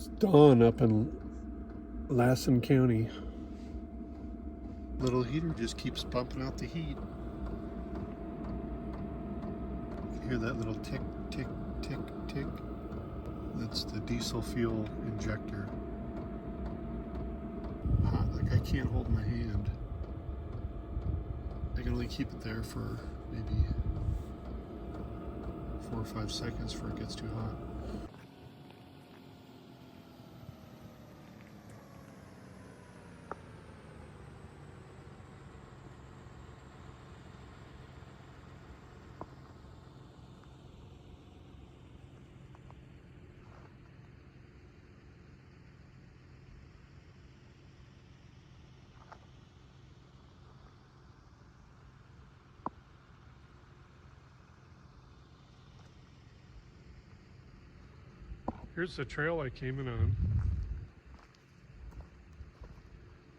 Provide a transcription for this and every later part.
It's dawn up in Lassen County. Little heater just keeps pumping out the heat. You hear that little tick, tick, tick, tick? That's the diesel fuel injector. Hot, like I can't hold my hand. I can only keep it there for maybe 4 or 5 seconds before it gets too hot. Here's the trail I came in on.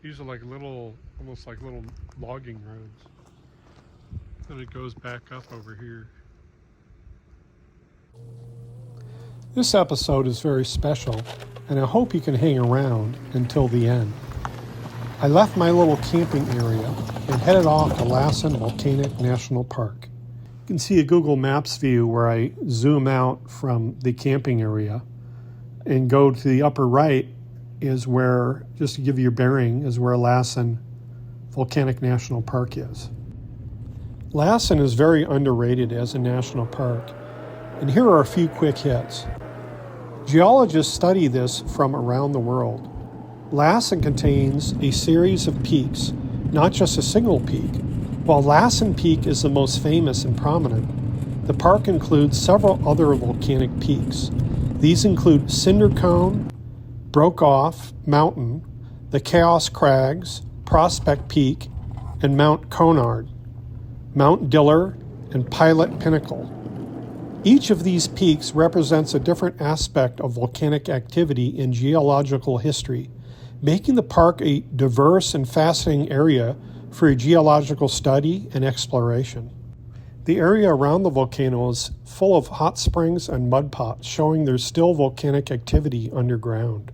These are like little, almost like little logging roads. Then it goes back up over here. This episode is very special, and I hope you can hang around until the end. I left my little camping area and headed off to Lassen Volcanic National Park. You can see a Google Maps view where I zoom out from the camping area and go to the upper right is where, just to give you a bearing, is where Lassen Volcanic National Park is. Lassen is very underrated as a national park, and here are a few quick hits. Geologists study this from around the world. Lassen contains a series of peaks, not just a single peak. While Lassen Peak is the most famous and prominent, the park includes several other volcanic peaks. These include Cinder Cone, Brokeoff Mountain, the Chaos Crags, Prospect Peak, and Mount Conard, Mount Diller, and Pilot Pinnacle. Each of these peaks represents a different aspect of volcanic activity in geological history, making the park a diverse and fascinating area for geological study and exploration. The area around the volcano is full of hot springs and mud pots, showing there's still volcanic activity underground.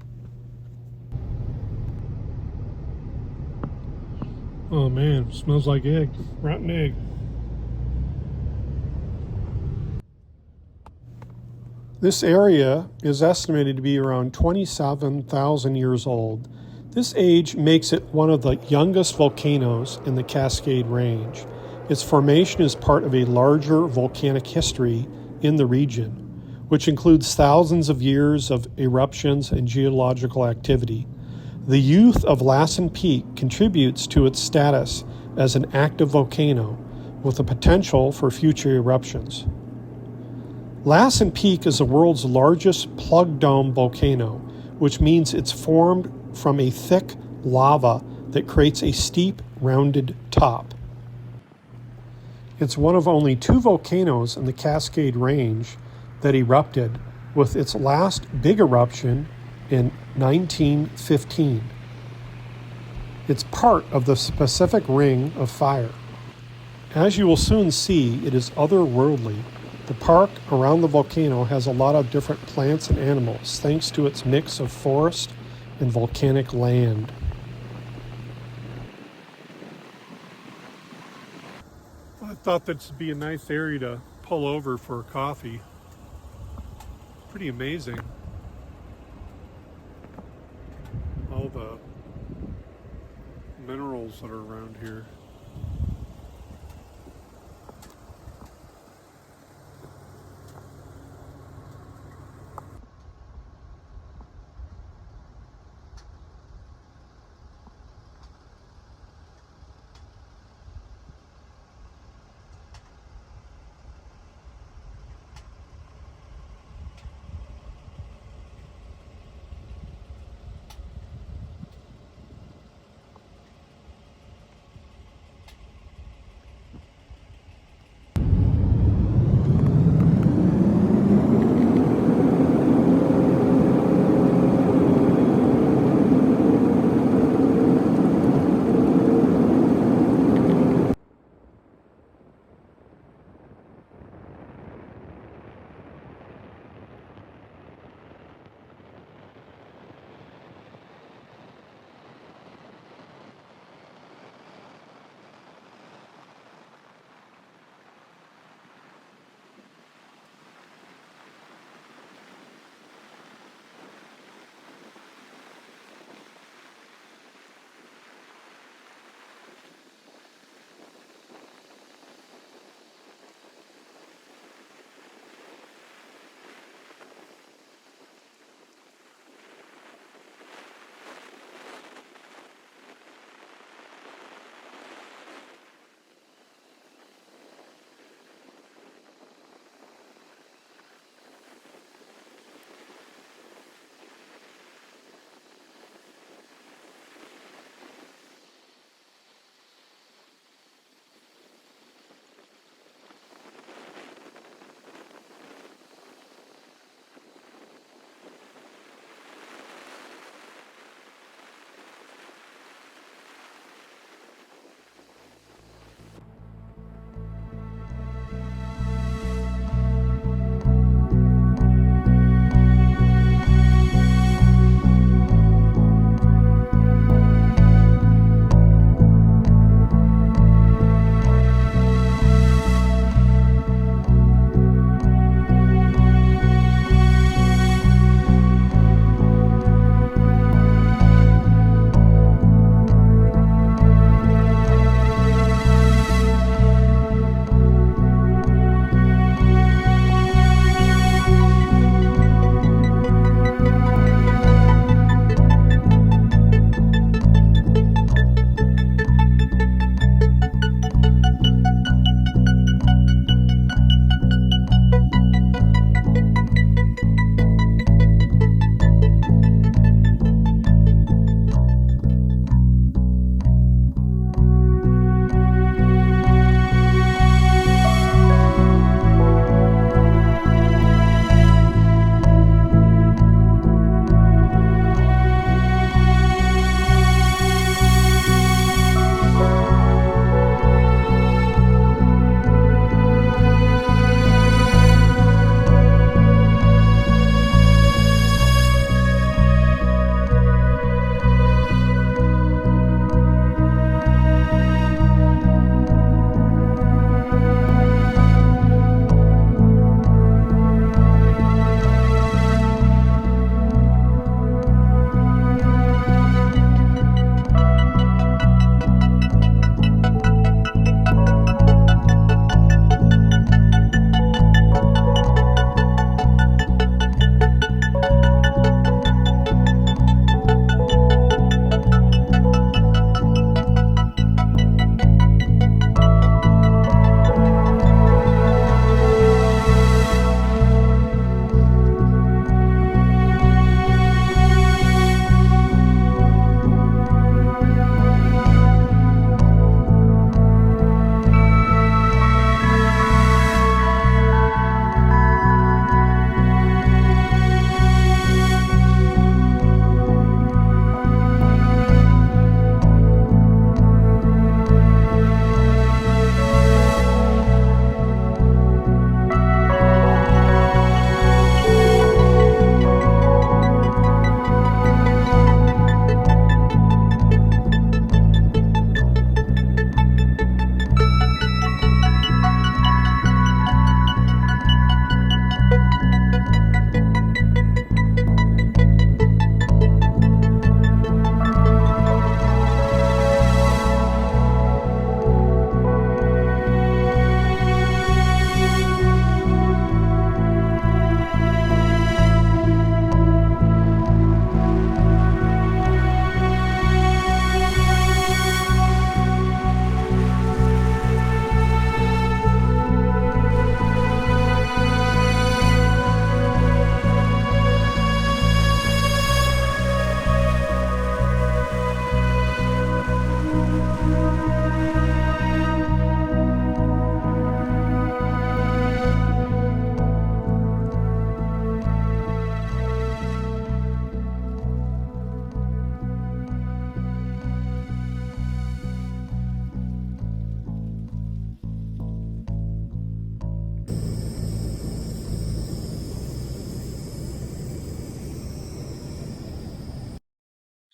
Oh man, smells like egg, rotten egg. This area is estimated to be around 27,000 years old. This age makes it one of the youngest volcanoes in the Cascade Range. Its formation is part of a larger volcanic history in the region, which includes thousands of years of eruptions and geological activity. The youth of Lassen Peak contributes to its status as an active volcano with the potential for future eruptions. Lassen Peak is the world's largest plug dome volcano, which means it's formed from a thick lava that creates a steep, rounded top. It's one of only 2 volcanoes in the Cascade Range that erupted, with its last big eruption in 1915. It's part of the Pacific Ring of Fire. As you will soon see, it is otherworldly. The park around the volcano has a lot of different plants and animals, thanks to its mix of forest and volcanic land. I thought this would be a nice area to pull over for coffee. Pretty amazing. All the minerals that are around here.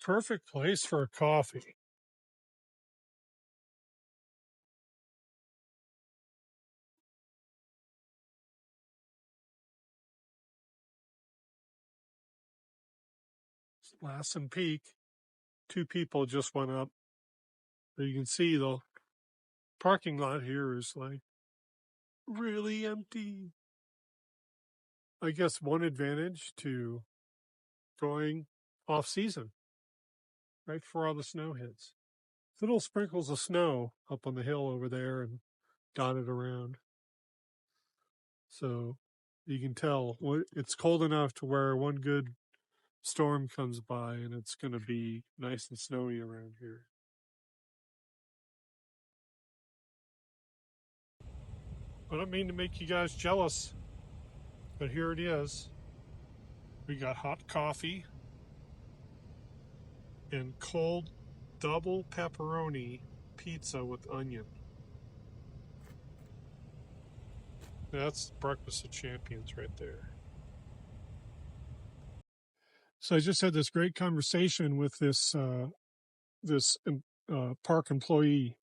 Perfect place for a coffee. Lassen Peak. 2 people just went up. You can see the parking lot here is like really empty. I guess one advantage to going off season, right before all the snow hits. Little sprinkles of snow up on the hill over there and dotted around. So you can tell it's cold enough to where one good storm comes by and it's going to be nice and snowy around here. I don't mean to make you guys jealous, but here it is. We got hot coffee and cold double pepperoni pizza with onion. That's breakfast of champions right there. So I just had this great conversation with this park employee.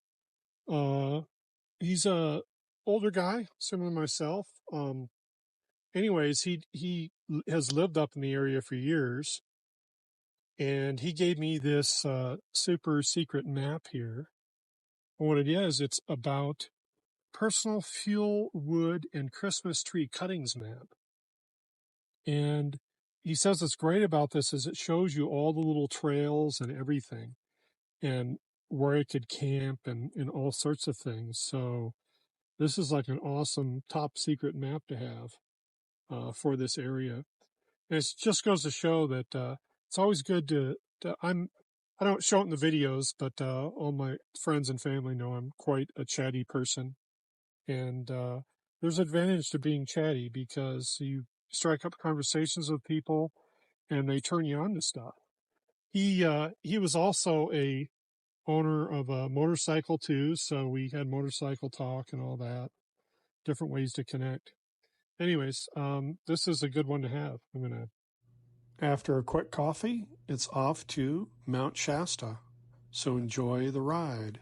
He's a older guy, similar to myself. Anyways, he has lived up in the area for years, and he gave me this super secret map here. And what it is, it's about personal fuel, wood, and Christmas tree cuttings map. And he says what's great about this is it shows you all the little trails and everything, and where it could camp and all sorts of things. So this is like an awesome top secret map to have for this area. And it just goes to show that it's always good I don't show it in the videos, but all my friends and family know I'm quite a chatty person. And there's advantage to being chatty because you strike up conversations with people and they turn you on to stuff. He was also a owner of a motorcycle too, so we had motorcycle talk and all that, different ways to connect. Anyways, this is a good one to have. After a quick coffee, it's off to Mount Shasta. So enjoy the ride.